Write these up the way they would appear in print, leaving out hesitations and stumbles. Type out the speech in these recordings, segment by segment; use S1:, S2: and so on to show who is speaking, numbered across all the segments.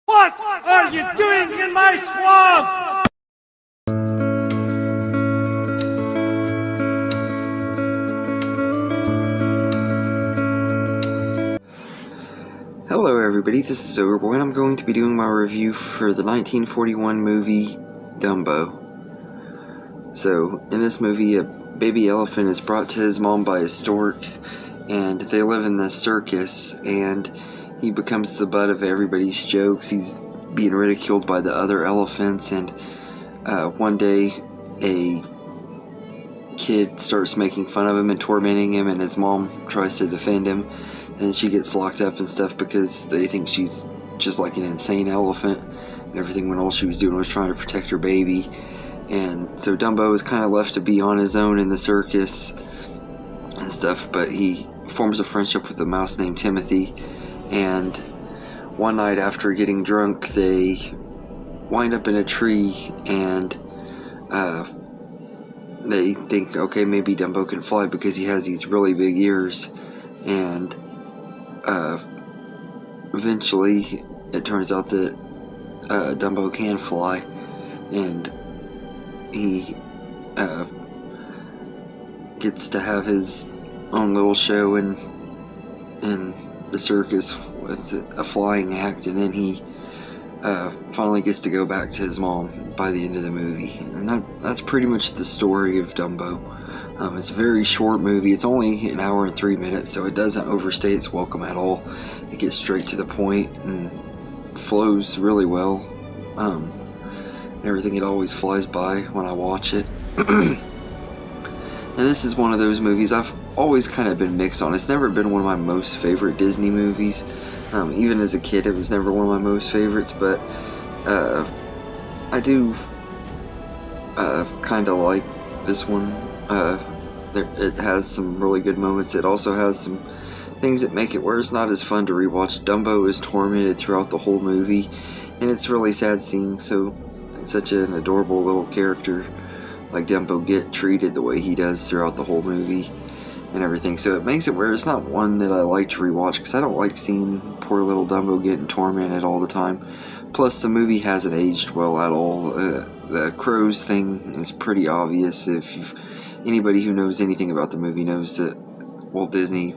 S1: What are you doing in my swamp?
S2: Hello everybody, this is Overboy and I'm going to be doing my review for the 1941 movie Dumbo. So, in this movie, a baby elephant is brought to his mom by a stork, and they live in this circus, and he becomes the butt of everybody's jokes. He's being ridiculed by the other elephants, and one day a kid starts making fun of him and tormenting him, and his mom tries to defend him, and she gets locked up and stuff because they think she's just like an insane elephant and everything, when all she was doing was trying to protect her baby. And so Dumbo is kind of left to be on his own in the circus and stuff, but he forms a friendship with a mouse named Timothy, and one night after getting drunk they wind up in a tree, and they think, okay, maybe Dumbo can fly because he has these really big ears, and eventually it turns out that Dumbo can fly, and he gets to have his own little show in the circus with a flying act, and then he finally gets to go back to his mom by the end of the movie. And that's pretty much the story of Dumbo. It's a very short movie. It's only an hour and 3 minutes, so it doesn't overstay its welcome at all. It gets straight to the point and flows really well. Everything, it always flies by when I watch it. And this is one of those movies I've always kind of been mixed on. It's never been one of my most favorite Disney movies. Even as a kid, it was never one of my most favorites, but I do kind of like this one. It has some really good moments. It also has some things that make it where it's not as fun to rewatch. Dumbo is tormented throughout the whole movie, and it's really sad seeing such an adorable little character like Dumbo get treated the way he does throughout the whole movie and everything. So it makes it where it's not one that I like to rewatch, because I don't like seeing poor little Dumbo getting tormented all the time. Plus, the movie hasn't aged well at all. The crows thing is pretty obvious. Anybody who knows anything about the movie knows that Walt Disney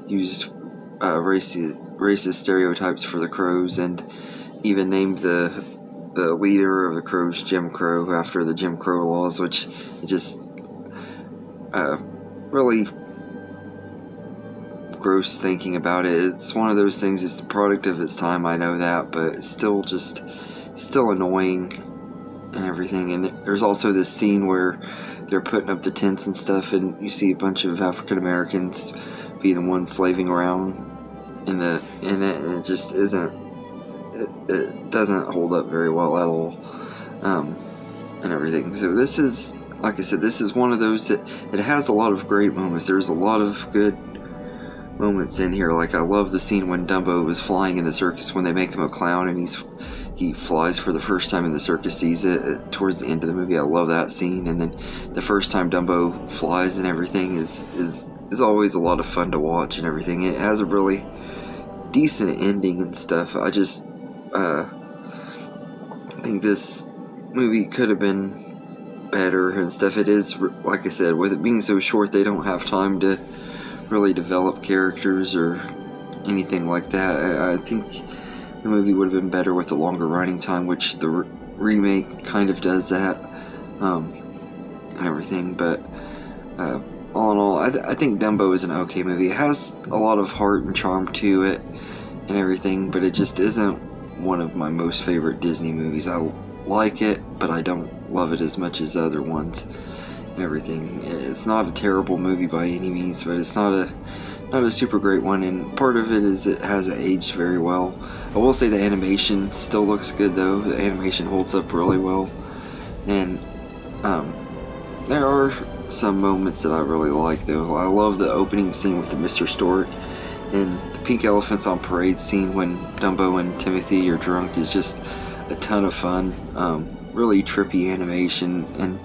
S2: used racist stereotypes for the crows, and even named the leader of the crows Jim Crow after the Jim Crow laws, which just really gross thinking about it. It's one of those things, it's the product of its time, I know that, but it's still annoying and everything. And there's also this scene where they're putting up the tents and stuff, and you see a bunch of African Americans being the ones slaving around in it, and it just isn't, it doesn't hold up very well at all, and everything. So this is, like I said, this is one of those that it has a lot of great moments. There's a lot of good moments in here. Like, I love the scene when Dumbo is flying in the circus, when they make him a clown and he flies for the first time in the circus, sees it towards the end of the movie. I love that scene. And then the first time Dumbo flies and everything is always a lot of fun to watch and everything. It has a really decent ending and stuff. I just think this movie could have been better and stuff. It is, like I said, with it being so short, they don't have time to really develop characters or anything like that. I think the movie would have been better with a longer running time, which the remake kind of does that, and everything. But all in all, I think Dumbo is an okay movie. It has a lot of heart and charm to it and everything, but it just isn't one of my most favorite Disney movies. I like it, but I don't love it as much as other ones and everything. It's not a terrible movie by any means, but it's not a super great one, and part of it is it hasn't aged very well. I will say the animation still looks good though. The animation holds up really well, and there are some moments that I really like though. I love the opening scene with the Mr. Stork, and the pink elephants on parade scene when Dumbo and Timothy are drunk is just a ton of fun. Really trippy animation and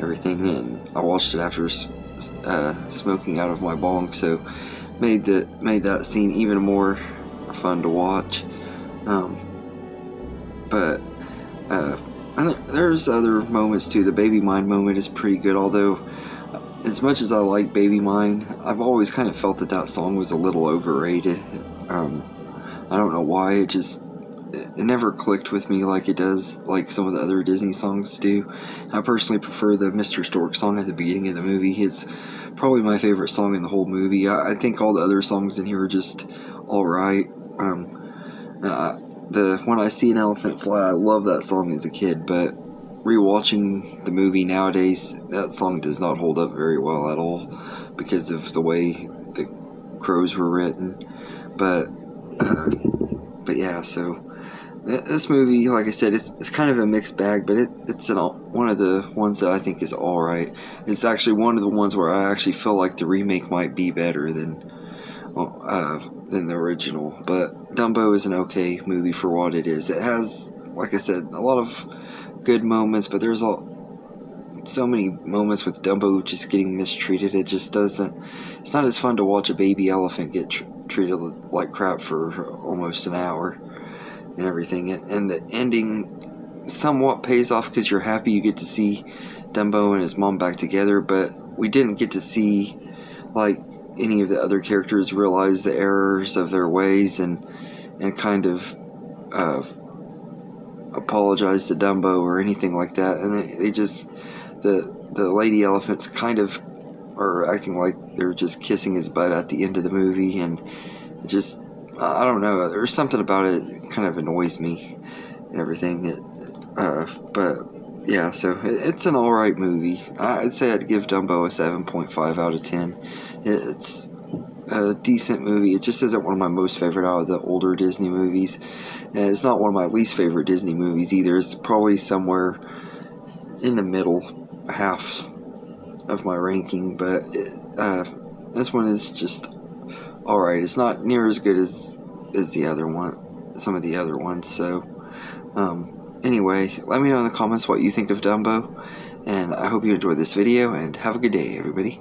S2: everything, and I watched it after smoking out of my bong, so made that scene even more fun to watch. But there's other moments too. The Baby Mine moment is pretty good, although as much as I like Baby Mine, I've always kind of felt that that song was a little overrated. I don't know why, it never clicked with me like it does, like some of the other Disney songs do. I personally prefer the Mr. Stork song at the beginning of the movie. It's probably my favorite song in the whole movie. I think all the other songs in here are just alright. When I See an Elephant Fly, I love that song as a kid, but rewatching the movie nowadays, that song does not hold up very well at all because of the way the crows were written. But yeah, so this movie, like I said, it's kind of a mixed bag, but it's one of the ones that I think is alright. It's actually one of the ones where I actually feel like the remake might be better than the original. But Dumbo is an okay movie for what it is. It has, like I said, a lot of good moments, but there's so many moments with Dumbo just getting mistreated. It just doesn't. It's not as fun to watch a baby elephant get treated like crap for almost an hour and everything. And the ending somewhat pays off because you're happy you get to see Dumbo and his mom back together, but we didn't get to see like any of the other characters realize the errors of their ways and kind of apologize to Dumbo or anything like that. And they just the lady elephants kind of are acting like they're just kissing his butt at the end of the movie, and it just, I don't know, there's something about it kind of annoys me and everything. But yeah, so it's an alright movie. I'd say I'd give Dumbo a 7.5 out of 10. It's a decent movie. It just isn't one of my most favorite out of the older Disney movies. And it's not one of my least favorite Disney movies either. It's probably somewhere in the middle half of my ranking, but this one is just alright. It's not near as good as the other one, some of the other ones. So anyway, let me know in the comments what you think of Dumbo, and I hope you enjoyed this video, and have a good day, everybody.